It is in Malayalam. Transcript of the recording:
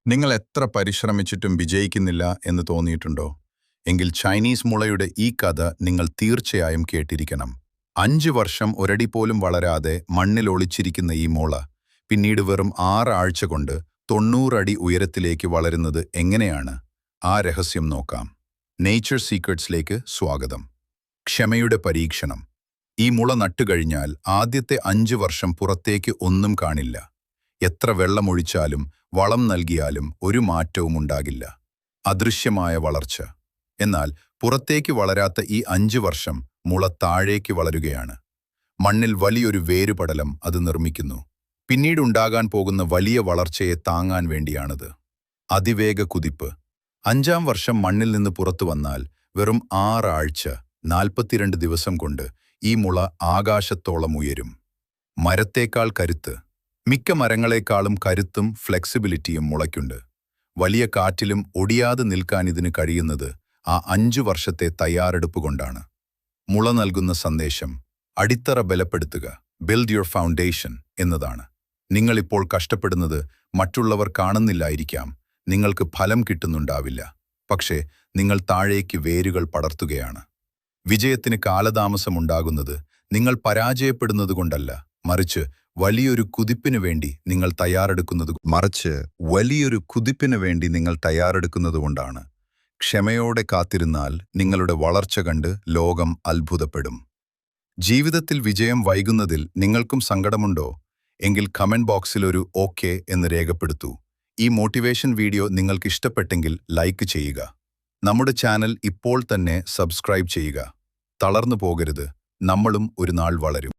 നിങ്ങൾ എത്ര പരിശ്രമിച്ചിട്ടും വിജയിക്കുന്നില്ല എന്ന് തോന്നിയിട്ടുണ്ടോ? എങ്കിൽ ചൈനീസ് മുളയുടെ ഈ കഥ നിങ്ങൾ തീർച്ചയായും കേട്ടിരിക്കണം. 5 വർഷം ഒരടി പോലും വളരാതെ മണ്ണിൽ ഒളിച്ചിരിക്കുന്ന ഈ മുള പിന്നീട് വെറും 6 ആഴ്ച കൊണ്ട് 90 അടി ഉയരത്തിലേക്ക് വളരുന്നത് എങ്ങനെയാണ്? ആ രഹസ്യം നോക്കാം. നേച്ചർ സീക്രട്സിലേക്ക് സ്വാഗതം. ക്ഷമയുടെ പരീക്ഷണം. ഈ മുള നട്ടുകഴിഞ്ഞാൽ ആദ്യത്തെ 5 വർഷം പുറത്തേക്ക് ഒന്നും കാണില്ല. എത്ര വെള്ളമൊഴിച്ചാലും വളം നൽകിയാലും ഒരു മാറ്റവും ഉണ്ടാകില്ല. അദൃശ്യമായ വളർച്ച. എന്നാൽ പുറത്തേക്ക് വളരാത്ത ഈ 5 വർഷം മുള താഴേക്ക് വളരുകയാണ്. മണ്ണിൽ വലിയൊരു വേരുപടലം അത് നിർമ്മിക്കുന്നു. പിന്നീടുണ്ടാകാൻ പോകുന്ന വലിയ വളർച്ചയെ താങ്ങാൻ വേണ്ടിയാണത്. അതിവേഗ കുതിപ്പ്. 5-ാം വർഷം മണ്ണിൽ നിന്ന് പുറത്തു വന്നാൽ വെറും 6 ആഴ്ച 42 ദിവസം കൊണ്ട് ഈ മുള ആകാശത്തോളം ഉയരും. മരത്തേക്കാൾ കരുത്ത്. മിക്ക മരങ്ങളെക്കാളും കരുത്തും ഫ്ലെക്സിബിലിറ്റിയും മുളയ്ക്കുണ്ട്. വലിയ കാറ്റിലും ഒടിയാതെ നിൽക്കാൻ ഇതിന് കഴിയുന്നത് ആ 5 വർഷത്തെ തയ്യാറെടുപ്പ് കൊണ്ടാണ്. മുള നൽകുന്ന സന്ദേശം അടിത്തറ ബലപ്പെടുത്തുക, ബിൽഡ് യുവർ ഫൗണ്ടേഷൻ എന്നതാണ്. നിങ്ങളിപ്പോൾ കഷ്ടപ്പെടുന്നത് മറ്റുള്ളവർ കാണുന്നില്ലായിരിക്കാം, നിങ്ങൾക്ക് ഫലം കിട്ടുന്നുണ്ടാവില്ല. പക്ഷേ നിങ്ങൾ താഴേക്ക് വേരുകൾ പടർത്തുകയാണ്. വിജയത്തിന് കാലതാമസമുണ്ടാകുന്നത് നിങ്ങൾ പരാജയപ്പെടുന്നതുകൊണ്ടല്ല, മറിച്ച് വലിയൊരു കുതിപ്പിനു വേണ്ടി നിങ്ങൾ തയ്യാറെടുക്കുന്നതുകൊണ്ടാണ്. ക്ഷമയോടെ കാത്തിരുന്നാൽ നിങ്ങളുടെ വളർച്ച കണ്ട് ലോകം അത്ഭുതപ്പെടും. ജീവിതത്തിൽ വിജയം വൈകുന്നതിൽ നിങ്ങൾക്കും സങ്കടമുണ്ടോ? എങ്കിൽ കമന്റ് ബോക്സിൽ ഒരു ഓക്കെ എന്ന് രേഖപ്പെടുത്തൂ. ഈ മോട്ടിവേഷൻ വീഡിയോ നിങ്ങൾക്ക് ഇഷ്ടപ്പെട്ടെങ്കിൽ ലൈക്ക് ചെയ്യുക. നമ്മുടെ ചാനൽ ഇപ്പോൾ തന്നെ സബ്സ്ക്രൈബ് ചെയ്യുക. തളർന്നു പോകരുത്, നമ്മളും ഒരു നാൾ വളരും.